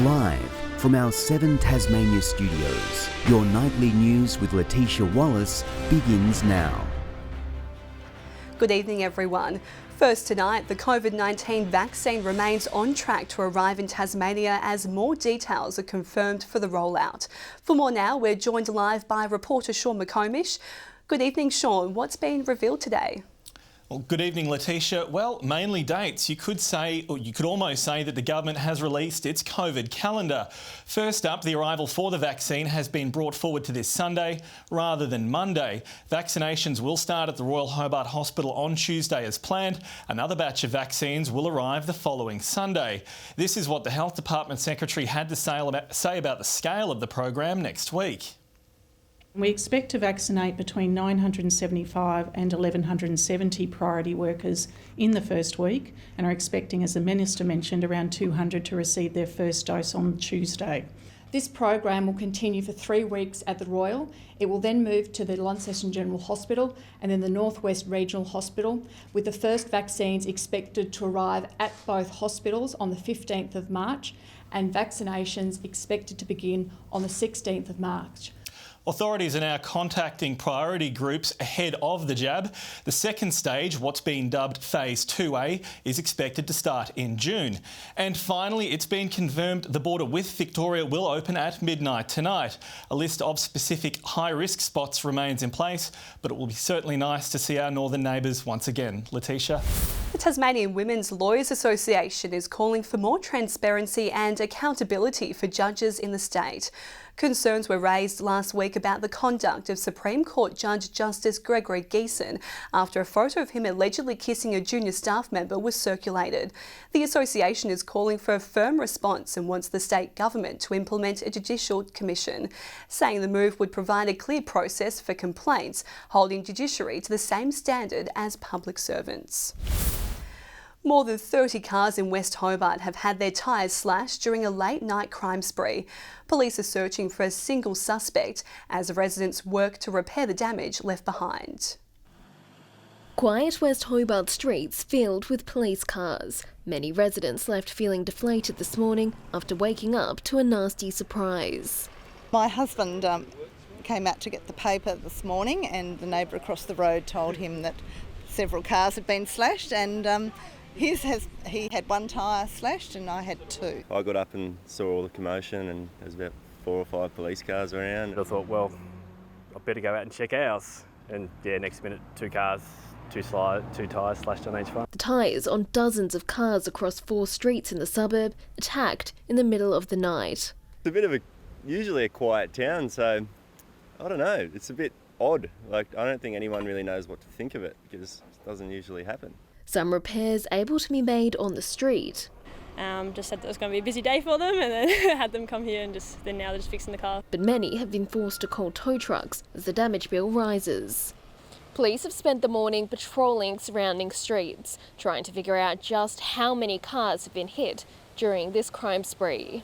Live from our 7 Tasmania studios, your nightly news with Letitia Wallace begins now. Good evening, everyone. First tonight, the COVID-19 vaccine remains on track to arrive in Tasmania as more details are confirmed for the rollout. For more now, we're joined live by reporter Sean McComish. Good evening, Sean. What's been revealed today? Well, good evening, Letitia. Well, mainly dates. You could say, or you could almost say that the government has released its COVID calendar. First up, the arrival for the vaccine has been brought forward to this Sunday rather than Monday. Vaccinations will start at the Royal Hobart Hospital on Tuesday as planned. Another batch of vaccines will arrive the following Sunday. This is what the Health Department Secretary had to say about the scale of the program next week. We expect to vaccinate between 975 and 1,170 priority workers in the first week and are expecting, as the Minister mentioned, around 200 to receive their first dose on Tuesday. This program will continue for 3 weeks at the Royal. It will then move to the Launceston General Hospital and then the Northwest Regional Hospital, with the first vaccines expected to arrive at both hospitals on the 15th of March and vaccinations expected to begin on the 16th of March. Authorities are now contacting priority groups ahead of the jab. The second stage, what's been dubbed Phase 2A, is expected to start in June. And finally, it's been confirmed the border with Victoria will open at midnight tonight. A list of specific high-risk spots remains in place, but it will be certainly nice to see our northern neighbours once again. Letitia? The Tasmanian Women's Lawyers Association is calling for more transparency and accountability for judges in the state. Concerns were raised last week about the conduct of Supreme Court Judge Justice Gregory Geeson after a photo of him allegedly kissing a junior staff member was circulated. The association is calling for a firm response and wants the state government to implement a judicial commission, saying the move would provide a clear process for complaints, holding judiciary to the same standard as public servants. More than 30 cars in West Hobart have had their tyres slashed during a late-night crime spree. Police are searching for a single suspect as residents work to repair the damage left behind. Quiet West Hobart streets filled with police cars. Many residents left feeling deflated this morning after waking up to a nasty surprise. My husband came out to get the paper this morning and the neighbour across the road told him that several cars had been slashed and he had one tyre slashed and I had 2. I got up and saw all the commotion and there was about 4 or 5 police cars around. I thought, well, I better go out and check ours. And yeah, next minute, 2 cars, 2 tyres slashed on each front. The tyres on dozens of cars across 4 streets in the suburb attacked in the middle of the night. It's a bit of usually a quiet town, so I don't know, it's a bit odd. Like, I don't think anyone really knows what to think of it because it doesn't usually happen. Some repairs able to be made on the street. Just said that it was going to be a busy day for them and then had them come here and then now they're just fixing the car. But many have been forced to call tow trucks as the damage bill rises. Police have spent the morning patrolling surrounding streets, trying to figure out just how many cars have been hit during this crime spree.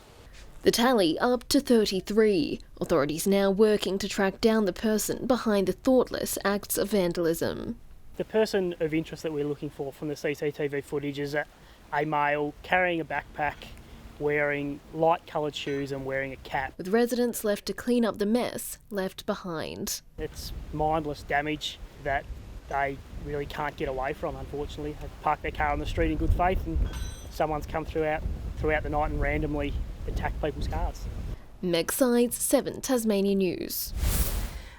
The tally up to 33. Authorities now working to track down the person behind the thoughtless acts of vandalism. The person of interest that we're looking for from the CCTV footage is a male carrying a backpack, wearing light-coloured shoes and wearing a cap. With residents left to clean up the mess left behind. It's mindless damage that they really can't get away from, unfortunately. They park their car on the street in good faith and someone's come throughout the night and randomly attacked people's cars. Meg Sides, 7 Tasmania News.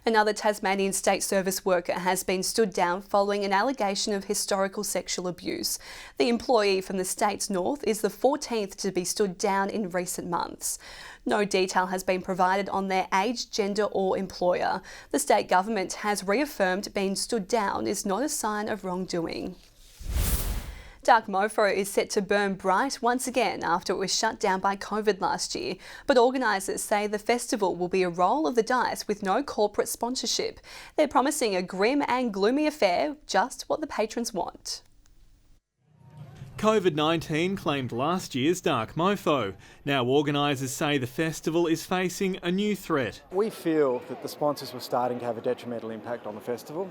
Another Tasmanian State Service worker has been stood down following an allegation of historical sexual abuse. The employee from the state's north is the 14th to be stood down in recent months. No detail has been provided on their age, gender or employer. The state government has reaffirmed being stood down is not a sign of wrongdoing. Dark Mofo is set to burn bright once again after it was shut down by COVID last year, but organisers say the festival will be a roll of the dice with no corporate sponsorship. They're promising a grim and gloomy affair, just what the patrons want. COVID-19 claimed last year's Dark Mofo. Now organisers say the festival is facing a new threat. We feel that the sponsors were starting to have a detrimental impact on the festival.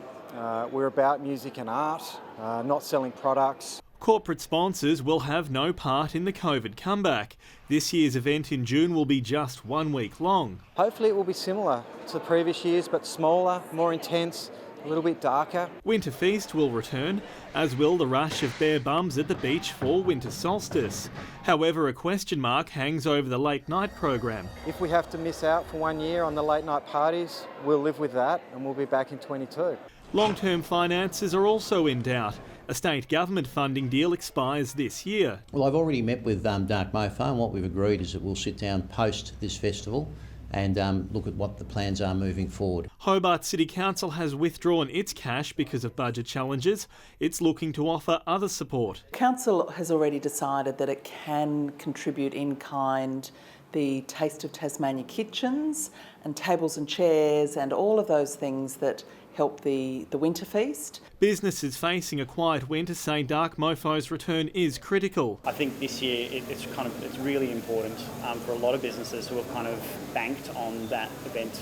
We're about music and art, not selling products. Corporate sponsors will have no part in the COVID comeback. This year's event in June will be just 1 week long. Hopefully it will be similar to the previous years, but smaller, more intense, a little bit darker. Winter Feast will return, as will the rush of bare bums at the beach for winter solstice. However, a question mark hangs over the late night program. If we have to miss out for 1 year on the late night parties, we'll live with that and we'll be back in 22. Long-term finances are also in doubt. A state government funding deal expires this year. Well, I've already met with Dark Mofo, and what we've agreed is that we'll sit down post this festival and look at what the plans are moving forward. Hobart City Council has withdrawn its cash because of budget challenges. It's looking to offer other support. Council has already decided that it can contribute in kind the Taste of Tasmania kitchens and tables and chairs and all of those things that help the winter feast. Businesses facing a quiet winter say Dark Mofo's return is critical. I think this year it's really important for a lot of businesses who have kind of banked on that event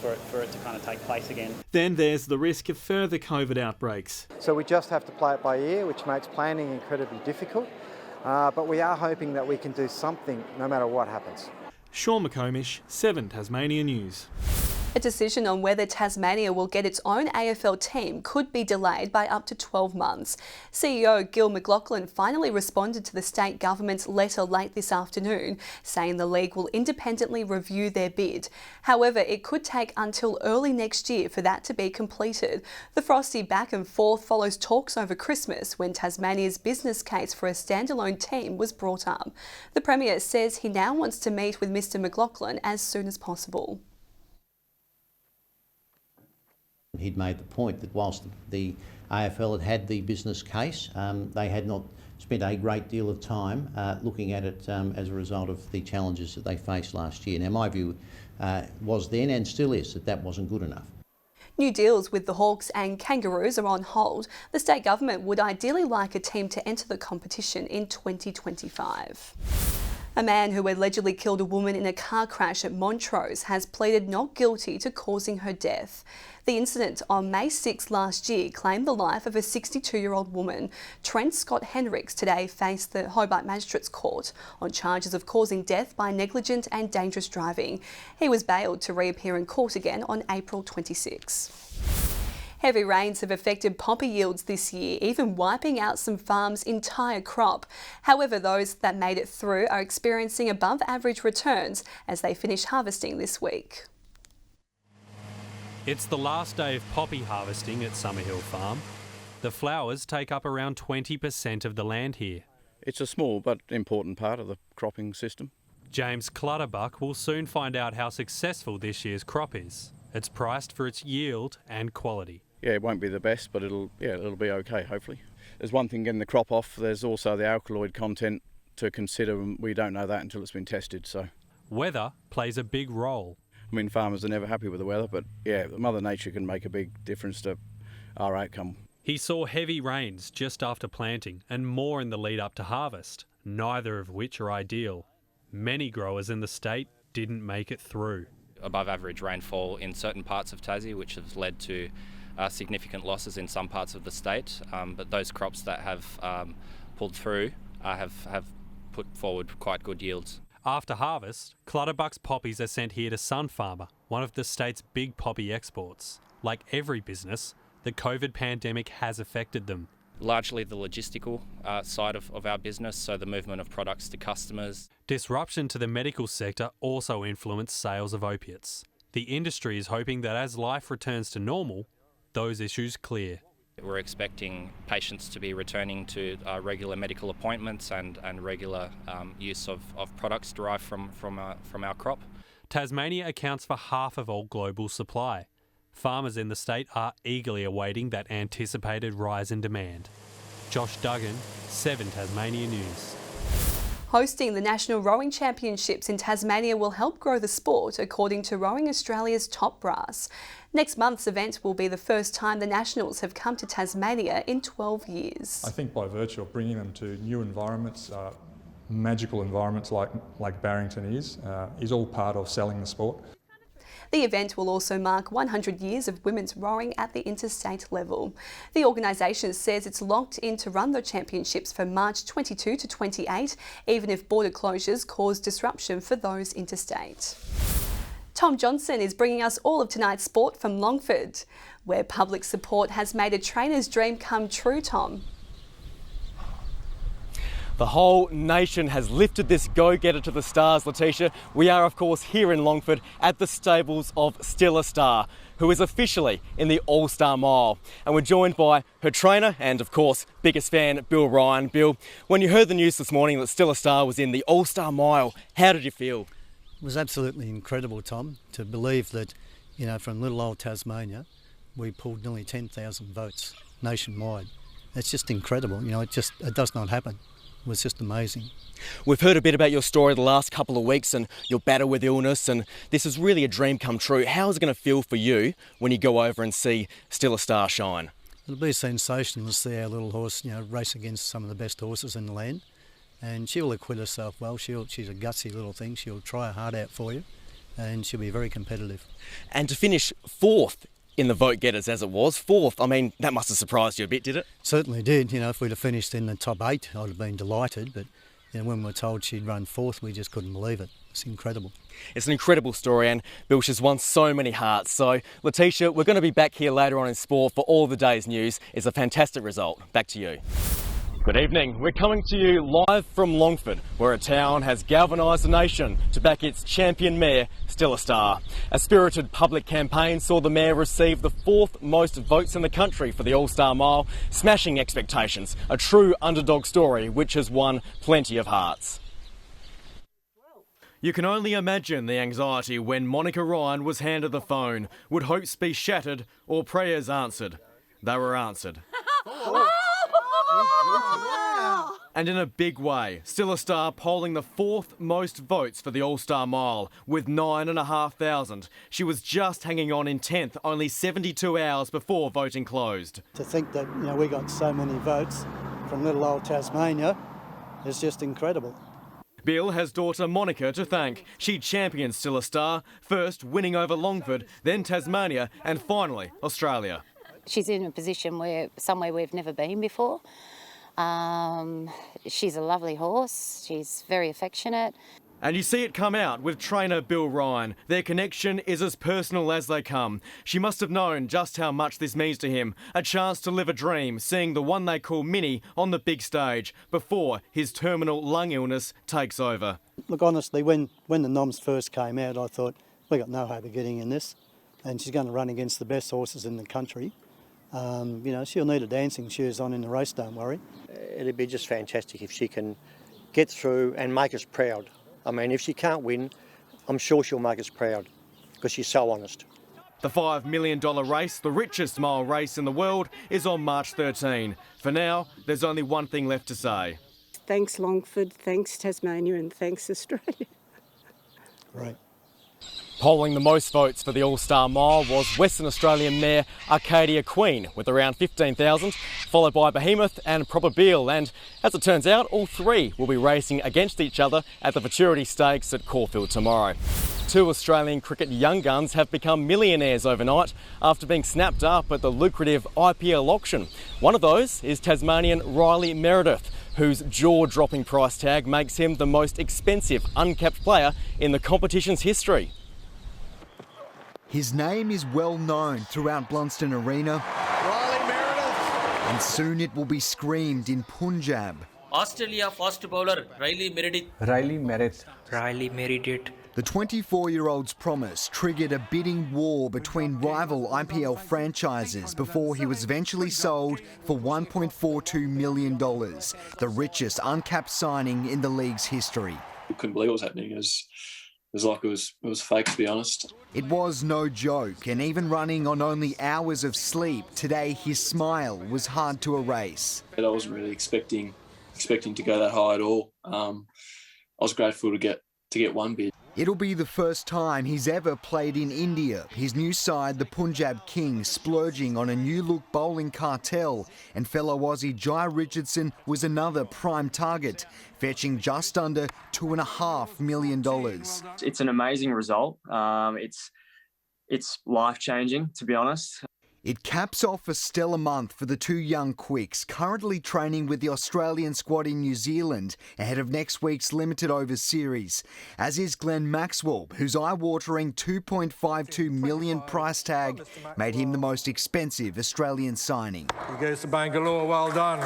for it to kind of take place again. Then there's the risk of further COVID outbreaks. So we just have to play it by ear, which makes planning incredibly difficult. But we are hoping that we can do something no matter what happens. Sean McComish, 7 Tasmania News. A decision on whether Tasmania will get its own AFL team could be delayed by up to 12 months. CEO Gil McLachlan finally responded to the state government's letter late this afternoon, saying the league will independently review their bid. However, it could take until early next year for that to be completed. The frosty back and forth follows talks over Christmas when Tasmania's business case for a standalone team was brought up. The Premier says he now wants to meet with Mr McLachlan as soon as possible. He'd made the point that whilst the AFL had the business case, they had not spent a great deal of time looking at it as a result of the challenges that they faced last year. Now, my view was then and still is that wasn't good enough. New deals with the Hawks and Kangaroos are on hold. The state government would ideally like a team to enter the competition in 2025. A man who allegedly killed a woman in a car crash at Montrose has pleaded not guilty to causing her death. The incident on May 6 last year claimed the life of a 62-year-old woman. Trent Scott Hendricks today faced the Hobart Magistrates Court on charges of causing death by negligent and dangerous driving. He was bailed to reappear in court again on April 26. Heavy rains have affected poppy yields this year, even wiping out some farms' entire crop. However, those that made it through are experiencing above average returns as they finish harvesting this week. It's the last day of poppy harvesting at Summerhill Farm. The flowers take up around 20% of the land here. It's a small but important part of the cropping system. James Clutterbuck will soon find out how successful this year's crop is. It's priced for its yield and quality. Yeah, it won't be the best, but it'll be okay, hopefully. There's one thing getting the crop off, there's also the alkaloid content to consider, and we don't know that until it's been tested, so. Weather plays a big role. I mean, farmers are never happy with the weather, but yeah, Mother Nature can make a big difference to our outcome. He saw heavy rains just after planting and more in the lead up to harvest, neither of which are ideal. Many growers in the state didn't make it through. Above average rainfall in certain parts of Tassie, which has led to significant losses in some parts of the state, but those crops that have pulled through have put forward quite good yields. After harvest, Clutterbuck's poppies are sent here to Sun Farmer, one of the state's big poppy exports. Like every business, the COVID pandemic has affected them. Largely the logistical side of our business, so the movement of products to customers. Disruption to the medical sector also influenced sales of opiates. The industry is hoping that as life returns to normal, those issues clear. We're expecting patients to be returning to regular medical appointments and regular use of products derived from our crop. Tasmania accounts for half of all global supply. Farmers in the state are eagerly awaiting that anticipated rise in demand. Josh Duggan, 7 Tasmania News. Hosting the National Rowing Championships in Tasmania will help grow the sport, according to Rowing Australia's top brass. Next month's event will be the first time the Nationals have come to Tasmania in 12 years. I think by virtue of bringing them to new environments, magical environments like Barrington is all part of selling the sport. The event will also mark 100 years of women's rowing at the interstate level. The organisation says it's locked in to run the championships from March 22 to 28, even if border closures cause disruption for those interstate. Tom Johnson is bringing us all of tonight's sport from Longford, where public support has made a trainer's dream come true, Tom. The whole nation has lifted this go-getter to the stars, Letitia. We are, of course, here in Longford at the stables of Still a Star, who is officially in the All-Star Mile. And we're joined by her trainer and, of course, biggest fan, Bill Ryan. Bill, when you heard the news this morning that Still a Star was in the All-Star Mile, how did you feel? It was absolutely incredible, Tom, to believe that, you know, from little old Tasmania, we pulled nearly 10,000 votes nationwide. It's just incredible, you know, it does not happen. It was just amazing. We've heard a bit about your story the last couple of weeks and your battle with illness, and this is really a dream come true. How is it going to feel for you when you go over and see Still a Star shine? It'll be sensational to see our little horse, you know, race against some of the best horses in the land. And she'll acquit herself well. She's a gutsy little thing. She'll try her heart out for you, and she'll be very competitive. And to finish fourth in the vote getters, as it was, fourth, I mean, that must have surprised you a bit, did it? Certainly did. You know, if we'd have finished in the top 8, I'd have been delighted. But you know, when we were told she'd run fourth, we just couldn't believe it. It's incredible. It's an incredible story, and Bill, she's won so many hearts. So, Letitia, we're going to be back here later on in sport for all the day's news. It's a fantastic result. Back to you. Good evening. We're coming to you live from Longford, where a town has galvanised the nation to back its champion mare, Still a Star. A spirited public campaign saw the mare receive the 4th most votes in the country for the All-Star Mile, smashing expectations. A true underdog story which has won plenty of hearts. You can only imagine the anxiety when Monica Ryan was handed the phone. Would hopes be shattered or prayers answered? They were answered. And in a big way, Still a Star polling the 4th most votes for the All-Star Mile with 9,500. She was just hanging on in 10th, only 72 hours before voting closed. To think that, you know, we got so many votes from little old Tasmania is just incredible. Bill has daughter Monica to thank. She championed Still a Star, first winning over Longford, then Tasmania, and finally Australia. She's in a position somewhere we've never been before. She's a lovely horse. She's very affectionate. And you see it come out with trainer Bill Ryan. Their connection is as personal as they come. She must have known just how much this means to him. A chance to live a dream, seeing the one they call Minnie on the big stage before his terminal lung illness takes over. Look, honestly, when the noms first came out, I thought, we got no hope of getting in this. And she's going to run against the best horses in the country. You know, she'll need her dancing shoes on in the race, don't worry. It'd be just fantastic if she can get through and make us proud. I mean, if she can't win, I'm sure she'll make us proud because she's so honest. The $5 million race, the richest mile race in the world, is on March 13. For now, there's only one thing left to say. Thanks Longford, thanks Tasmania and thanks Australia. Right. Polling the most votes for the All-Star Mile was Western Australian mare Arcadia Queen with around 15,000, followed by Behemoth and Probabile, and as it turns out, all three will be racing against each other at the Futurity Stakes at Caulfield tomorrow. 2 Australian cricket young guns have become millionaires overnight after being snapped up at the lucrative IPL auction. One of those is Tasmanian Riley Meredith, whose jaw-dropping price tag makes him the most expensive uncapped player in the competition's history. His name is well known throughout Blunston Arena, Riley Meredith, and soon it will be screamed in Punjab. Australia fast bowler Riley Meredith. Riley Meredith. Riley Meredith. The 24-year-old's promise triggered a bidding war between rival IPL franchises before he was eventually sold for $1.42 million, the richest uncapped signing in the league's history. I couldn't believe what was happening. It was like it was fake, to be honest. It was no joke, and even running on only hours of sleep, today his smile was hard to erase. I wasn't really expecting to go that high at all. I was grateful to get one bid. It'll be the first time he's ever played in India. His new side, the Punjab Kings, splurging on a new-look bowling cartel, and fellow Aussie Jai Richardson was another prime target, fetching just under $2.5 million. It's an amazing result. it's life-changing, to be honest. It caps off a stellar month for the two young quicks, currently training with the Australian squad in New Zealand ahead of next week's limited overs series, as is Glenn Maxwell, whose eye-watering $2.52 million price tag made him the most expensive Australian signing. He goes to Bangalore, well done.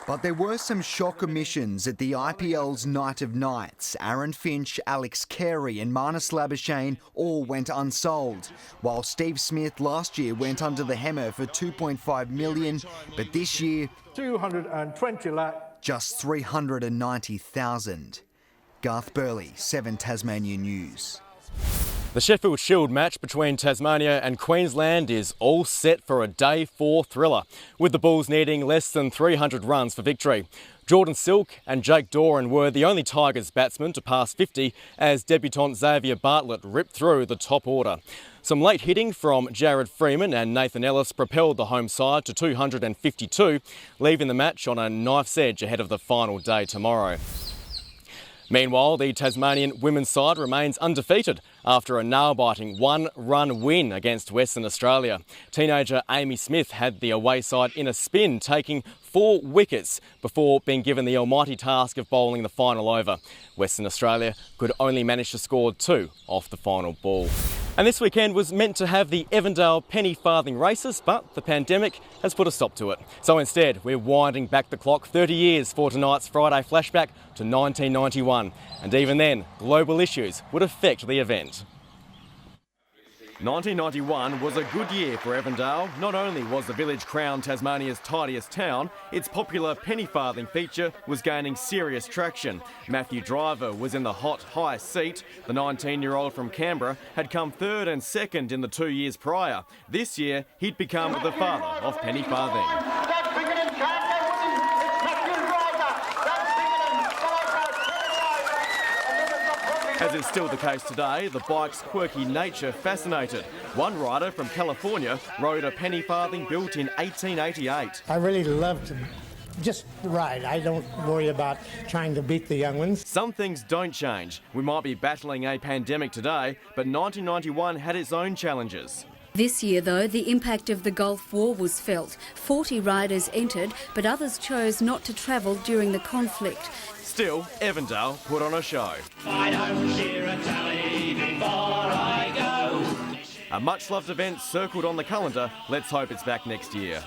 But there were some shock omissions at the IPL's Night of Nights. Aaron Finch, Alex Carey and Marnus Labuschagne all went unsold, while Steve Smith last year went under the hammer for $2.5 million, but this year 220 lakh. Just 390,000. Garth Burley, 7 Tasmanian News. The Sheffield Shield match between Tasmania and Queensland is all set for a Day 4 thriller, with the Bulls needing less than 300 runs for victory. Jordan Silk and Jake Doran were the only Tigers batsmen to pass 50 as debutant Xavier Bartlett ripped through the top order. Some late hitting from Jared Freeman and Nathan Ellis propelled the home side to 252, leaving the match on a knife's edge ahead of the final day tomorrow. Meanwhile, the Tasmanian women's side remains undefeated after a nail-biting one-run win against Western Australia. Teenager Amy Smith had the away side in a spin, taking 4 wickets before being given the almighty task of bowling the final over. Western Australia could only manage to score 2 off the final ball. And this weekend was meant to have the Evandale penny farthing races, but the pandemic has put a stop to it. So instead, we're winding back the clock 30 years for tonight's Friday flashback to 1991. And even then, global issues would affect the event. 1991 was a good year for Evandale. Not only was the village crowned Tasmania's tidiest town, its popular penny farthing feature was gaining serious traction. Matthew Driver was in the hot, high seat. The 19-year-old from Canberra had come 3rd and 2nd in the 2 years prior. This year, he'd become the father of penny farthing. As is still the case today, the bike's quirky nature fascinated. One rider from California rode a penny farthing built in 1888. I really love to just ride. I don't worry about trying to beat the young ones. Some things don't change. We might be battling a pandemic today, but 1991 had its own challenges. This year, though, the impact of the Gulf War was felt. 40 riders entered, but others chose not to travel during the conflict. Still, Evandale put on a show. I don't cheer a tally before I go. A much-loved event circled on the calendar. Let's hope it's back next year.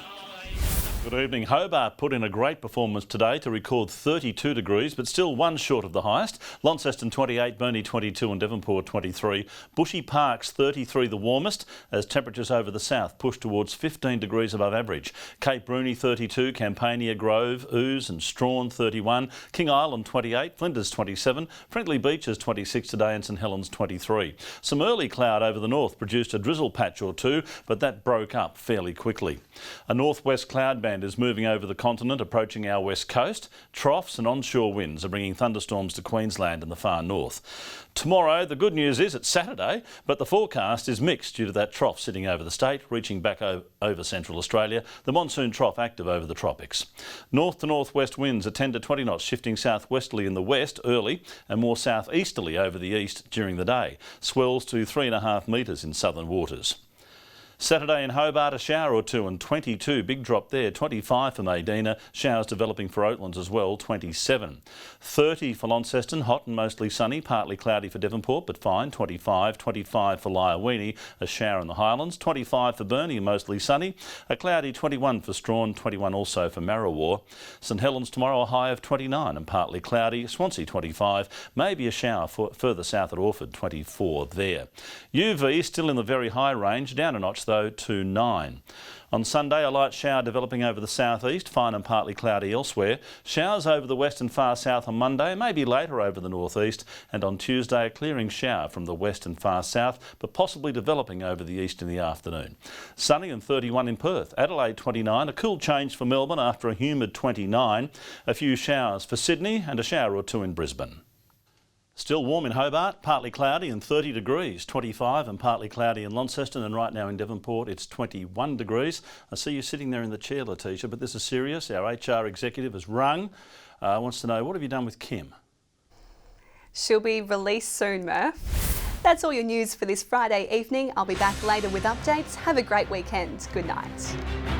Good evening. Hobart put in a great performance today to record 32 degrees, but still one short of the highest. Launceston 28, Burnie 22 and Devonport 23. Bushy Park's 33 the warmest, as temperatures over the south push towards 15 degrees above average. Cape Bruni 32, Campania, Grove, Ouse and Strawn 31. King Island 28, Flinders 27. Friendly Beaches 26 today and St Helens 23. Some early cloud over the north produced a drizzle patch or two, but that broke up fairly quickly. A northwest cloud band is moving over the continent, approaching our west coast. Troughs and onshore winds are bringing thunderstorms to Queensland and the far north. Tomorrow, the good news is it's Saturday, but the forecast is mixed due to that trough sitting over the state, reaching back over central Australia, the monsoon trough active over the tropics. North to northwest winds are 10 to 20 knots, shifting southwesterly in the west early and more southeasterly over the east during the day. Swells to 3.5 metres in southern waters. Saturday in Hobart, a shower or two and 22. Big drop there, 25 for Medina. Showers developing for Oatlands as well, 27. 30 for Launceston, hot and mostly sunny. Partly cloudy for Devonport, but fine, 25. 25 for Lyowini, a shower in the Highlands. 25 for Burnie, mostly sunny. A cloudy 21 for Strawn, 21 also for Marrawar. St Helens tomorrow, a high of 29 and partly cloudy. Swansea 25. Maybe a shower further south at Orford, 24 there. UV still in the very high range, down a notch though to 9. On Sunday, a light shower developing over the southeast, fine and partly cloudy elsewhere. Showers over the west and far south on Monday, maybe later over the northeast. And on Tuesday, a clearing shower from the west and far south, but possibly developing over the east in the afternoon. Sunny and 31 in Perth. Adelaide 29, a cool change for Melbourne after a humid 29. A few showers for Sydney and a shower or two in Brisbane. Still warm in Hobart, partly cloudy and 30 degrees, 25 and partly cloudy in Launceston, and right now in Devonport it's 21 degrees. I see you sitting there in the chair, Letitia, but this is serious. Our HR executive has rung, wants to know, what have you done with Kim? She'll be released soon, Murph. That's all your news for this Friday evening. I'll be back later with updates. Have a great weekend. Good night.